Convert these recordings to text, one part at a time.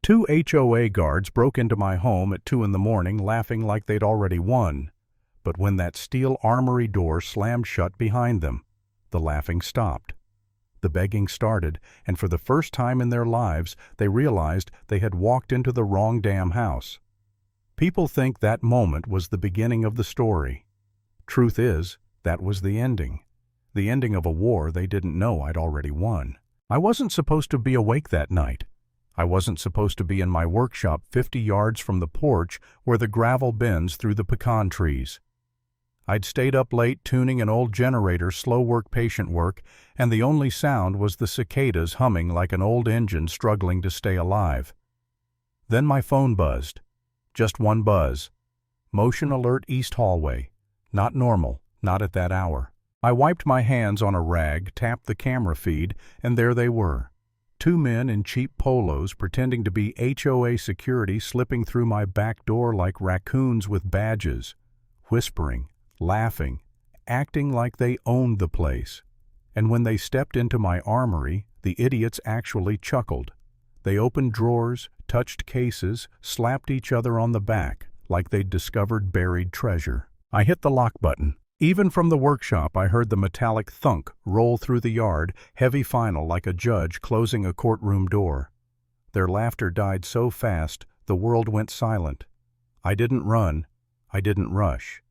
Two HOA guards broke into my home at 2 in the morning laughing like they'd already won. But when that steel armory door slammed shut behind them, the laughing stopped. The begging started, and for the first time in their lives, they realized they had walked into the wrong damn house. People think that moment was the beginning of the story. Truth is, that was the ending. The ending of a war they didn't know I'd already won. I wasn't supposed to be awake that night. I wasn't supposed to be in my workshop 50 yards from the porch where the gravel bends through the pecan trees. I'd stayed up late tuning an old generator, slow work, patient work, and the only sound was the cicadas humming like an old engine struggling to stay alive. Then my phone buzzed. Just one buzz. Motion alert, East hallway. Not normal, not at that hour. I wiped my hands on a rag, tapped the camera feed, and there they were. Two men in cheap polos pretending to be HOA security slipping through my back door like raccoons with badges, whispering, laughing, acting like they owned the place. And when they stepped into my armory, the idiots actually chuckled. They opened drawers, touched cases, slapped each other on the back like they'd discovered buried treasure. I hit the lock button. Even from the workshop, I heard the metallic thunk roll through the yard, heavy final like a judge closing a courtroom door. Their laughter died so fast, the world went silent. I didn't run. I didn't rush.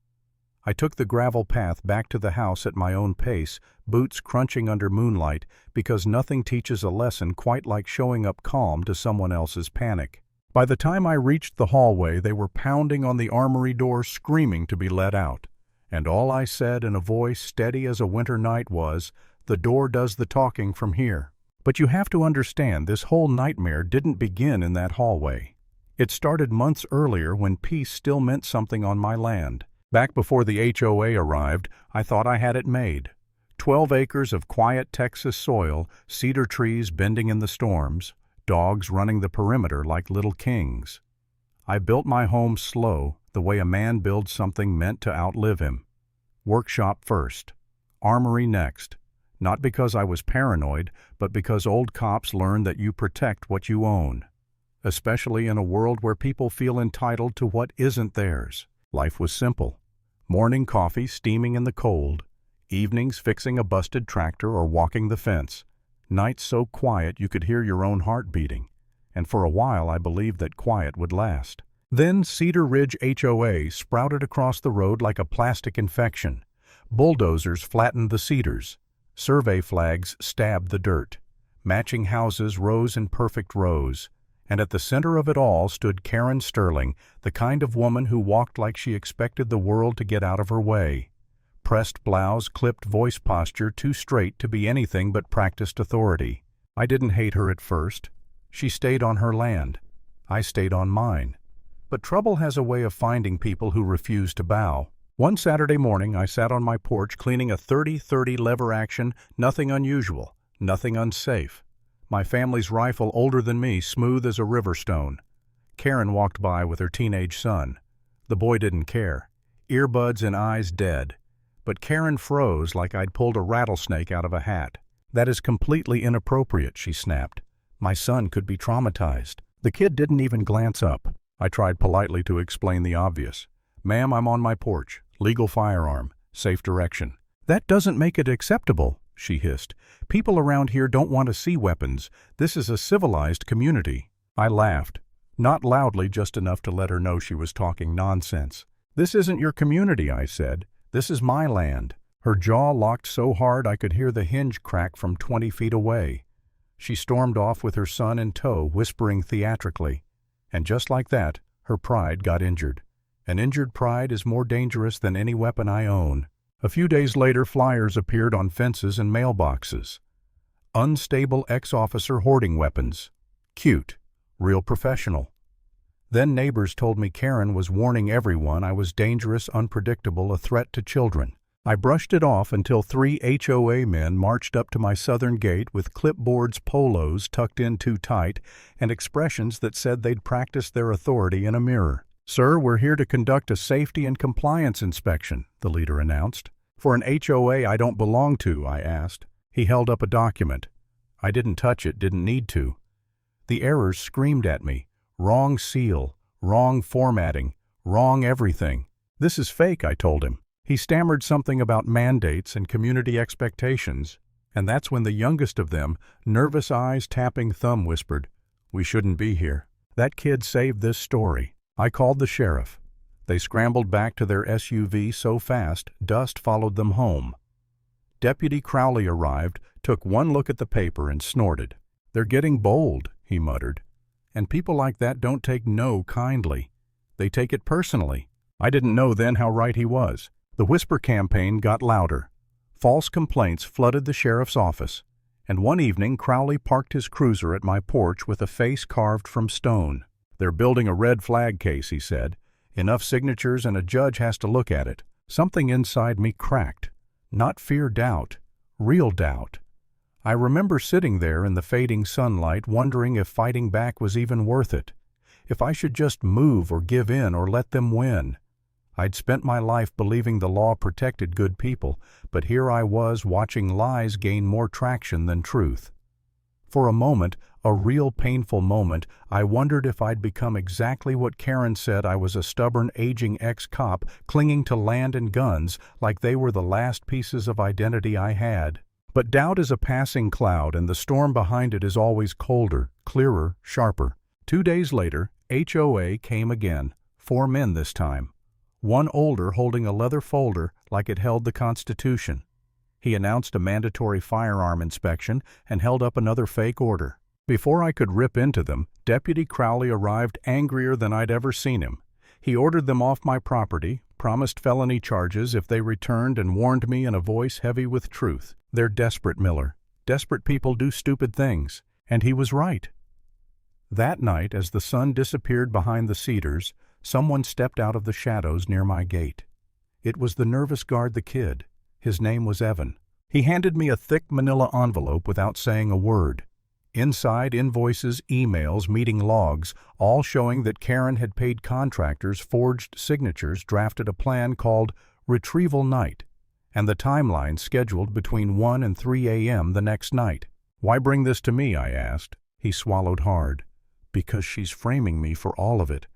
I took the gravel path back to the house at my own pace, boots crunching under moonlight, because nothing teaches a lesson quite like showing up calm to someone else's panic. By the time I reached the hallway, they were pounding on the armory door, screaming to be let out. And all I said in a voice steady as a winter night was, "The door does the talking from here." But you have to understand, this whole nightmare didn't begin in that hallway. It started months earlier when peace still meant something on my land. Back before the HOA arrived, I thought I had it made. 12 acres of quiet Texas soil, cedar trees bending in the storms, dogs running the perimeter like little kings. I built my home slow, the way a man builds something meant to outlive him. Workshop first, armory next. Not because I was paranoid, but because old cops learn that you protect what you own. Especially in a world where people feel entitled to what isn't theirs. Life was simple. Morning coffee steaming in the cold. Evenings fixing a busted tractor or walking the fence. Nights so quiet you could hear your own heart beating. And for a while I believed that quiet would last. Then Cedar Ridge HOA sprouted across the road like a plastic infection. Bulldozers flattened the cedars. Survey flags stabbed the dirt. Matching houses rose in perfect rows. And at the center of it all stood Karen Sterling, the kind of woman who walked like she expected the world to get out of her way. Pressed blouse, clipped voice posture, too straight to be anything but practiced authority. I didn't hate her at first. She stayed on her land. I stayed on mine. But trouble has a way of finding people who refuse to bow. One Saturday morning, I sat on my porch cleaning a 30-30 lever action, nothing unusual, nothing unsafe. My family's rifle older than me, smooth as a river stone. Karen walked by with her teenage son. The boy didn't care. Earbuds and eyes dead. But Karen froze like I'd pulled a rattlesnake out of a hat. "That is completely inappropriate," she snapped. "My son could be traumatized." The kid didn't even glance up. I tried politely to explain the obvious. "Ma'am, I'm on my porch. Legal firearm. Safe direction." "That doesn't make it acceptable," she hissed. "People around here don't want to see weapons. This is a civilized community." I laughed. Not loudly, just enough to let her know she was talking nonsense. "This isn't your community," I said. "This is my land." Her jaw locked so hard I could hear the hinge crack from 20 feet away. She stormed off with her son in tow, whispering theatrically. And just like that, her pride got injured. An injured pride is more dangerous than any weapon I own. A few days later, flyers appeared on fences and mailboxes. Unstable ex-officer hoarding weapons. Cute. Real professional. Then neighbors told me Karen was warning everyone I was dangerous, unpredictable, a threat to children. I brushed it off until 3 HOA men marched up to my southern gate with clipboards, polos tucked in too tight, and expressions that said they'd practiced their authority in a mirror. "Sir, we're here to conduct a safety and compliance inspection," the leader announced. "For an HOA I don't belong to?" I asked. He held up a document. I didn't touch it, didn't need to. The errors screamed at me. Wrong seal, wrong formatting, wrong everything. This is fake, I told him. He stammered something about mandates and community expectations, and that's when the youngest of them, nervous eyes tapping thumb, whispered, "We shouldn't be here." That kid saved this story. I called the sheriff. They scrambled back to their SUV so fast, dust followed them home. Deputy Crowley arrived, took one look at the paper and snorted. "They're getting bold," he muttered. "And people like that don't take no kindly. They take it personally." I didn't know then how right he was. The whisper campaign got louder. False complaints flooded the sheriff's office, and one evening Crowley parked his cruiser at my porch with a face carved from stone. "They're building a red flag case," he said. "Enough signatures and a judge has to look at it." Something inside me cracked. Not fear, doubt. Real doubt. I remember sitting there in the fading sunlight wondering if fighting back was even worth it. If I should just move or give in or let them win. I'd spent my life believing the law protected good people, but here I was watching lies gain more traction than truth. For a moment, a real painful moment, I wondered if I'd become exactly what Karen said I was, a stubborn, aging ex-cop clinging to land and guns like they were the last pieces of identity I had. But doubt is a passing cloud, and the storm behind it is always colder, clearer, sharper. 2 days later, HOA came again, 4 men this time. One older holding a leather folder like it held the Constitution. He announced a mandatory firearm inspection and held up another fake order. Before I could rip into them, Deputy Crowley arrived angrier than I'd ever seen him. He ordered them off my property, promised felony charges if they returned, and warned me in a voice heavy with truth. "They're desperate, Miller. Desperate people do stupid things." And he was right. That night, as the sun disappeared behind the cedars, someone stepped out of the shadows near my gate. It was the nervous guard, the kid. His name was Evan. He handed me a thick manila envelope without saying a word. Inside, invoices, emails, meeting logs, all showing that Karen had paid contractors, forged signatures, drafted a plan called Retrieval Night, and the timeline scheduled between 1 and 3 a.m. the next night. "Why bring this to me?" I asked. He swallowed hard. "Because she's framing me for all of it,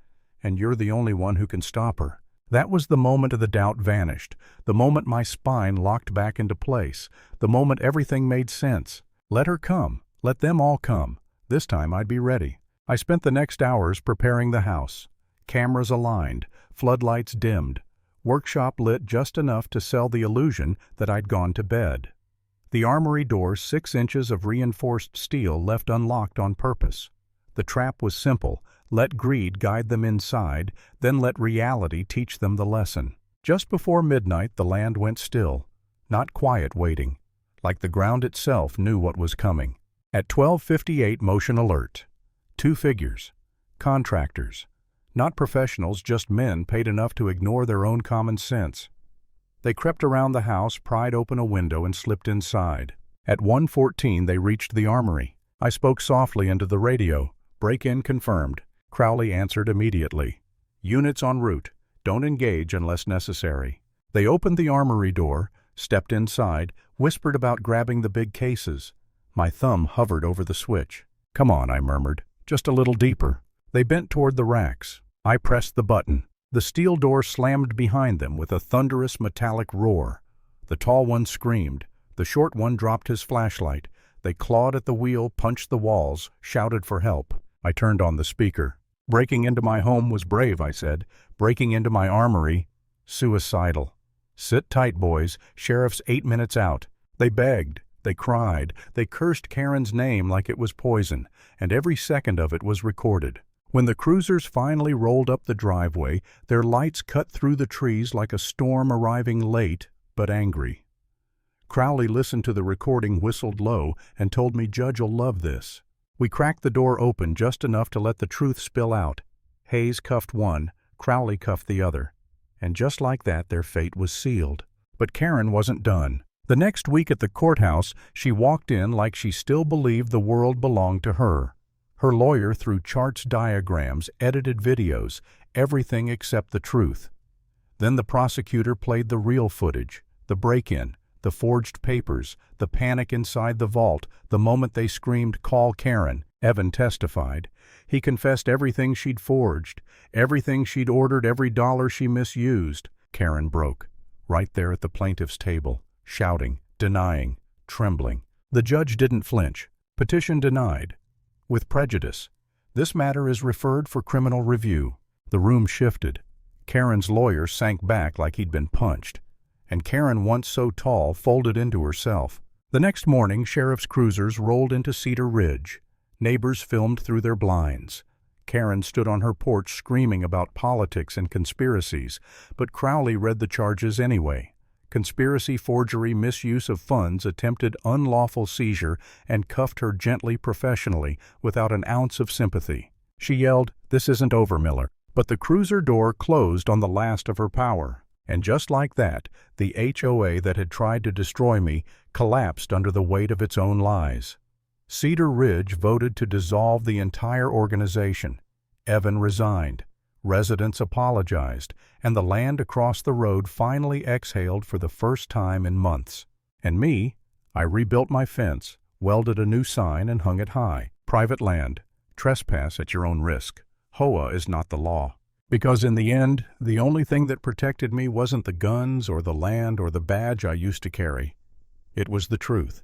and you're the only one who can stop her." That was the moment the doubt vanished, the moment my spine locked back into place, the moment everything made sense. Let her come. Let them all come. This time I'd be ready. I spent the next hours preparing the house. Cameras aligned, floodlights dimmed, workshop lit just enough to sell the illusion that I'd gone to bed. The armory door, 6 inches of reinforced steel left unlocked on purpose. The trap was simple. Let greed guide them inside, then let reality teach them the lesson. Just before midnight, the land went still. Not quiet waiting. Like the ground itself knew what was coming. At 12:58, motion alert. 2 figures. Contractors. Not professionals, just men paid enough to ignore their own common sense. They crept around the house, pried open a window, and slipped inside. At 1:14, they reached the armory. I spoke softly into the radio. "Break-in confirmed." Crowley answered immediately. "Units en route. Don't engage unless necessary." They opened the armory door, stepped inside, whispered about grabbing the big cases. My thumb hovered over the switch. "Come on," I murmured. "Just a little deeper." They bent toward the racks. I pressed the button. The steel door slammed behind them with a thunderous metallic roar. The tall one screamed. The short one dropped his flashlight. They clawed at the wheel, punched the walls, shouted for help. I turned on the speaker. "Breaking into my home was brave," I said. "Breaking into my armory, suicidal. Sit tight, boys. Sheriff's 8 minutes out." They begged. They cried. They cursed Karen's name like it was poison, and every second of it was recorded. When the cruisers finally rolled up the driveway, their lights cut through the trees like a storm arriving late but angry. Crowley listened to the recording, whistled low, and told me, "Judge'll love this." We cracked the door open just enough to let the truth spill out. Hayes cuffed one, Crowley cuffed the other. And just like that, their fate was sealed. But Karen wasn't done. The next week at the courthouse, she walked in like she still believed the world belonged to her. Her lawyer threw charts, diagrams, edited videos, everything except the truth. Then the prosecutor played the real footage, the break-in, the forged papers, the panic inside the vault, the moment they screamed, "Call Karen." Evan testified. He confessed everything she'd forged, everything she'd ordered, every dollar she misused. Karen broke, right there at the plaintiff's table, shouting, denying, trembling. The judge didn't flinch. Petition denied. With prejudice. This matter is referred for criminal review. The room shifted. Karen's lawyer sank back like he'd been punched, and Karen, once so tall, folded into herself. The next morning, sheriff's cruisers rolled into Cedar Ridge. Neighbors filmed through their blinds. Karen stood on her porch screaming about politics and conspiracies, but Crowley read the charges anyway. Conspiracy, forgery, misuse of funds, attempted unlawful seizure, and cuffed her gently, professionally, without an ounce of sympathy. She yelled, "This isn't over, Miller." But the cruiser door closed on the last of her power. And just like that, the HOA that had tried to destroy me collapsed under the weight of its own lies. Cedar Ridge voted to dissolve the entire organization. Evan resigned. Residents apologized, and the land across the road finally exhaled for the first time in months. And me, I rebuilt my fence, welded a new sign, and hung it high. Private land. Trespass at your own risk. HOA is not the law. Because in the end, the only thing that protected me wasn't the guns or the land or the badge I used to carry. It was the truth.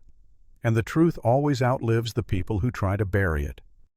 And the truth always outlives the people who try to bury it.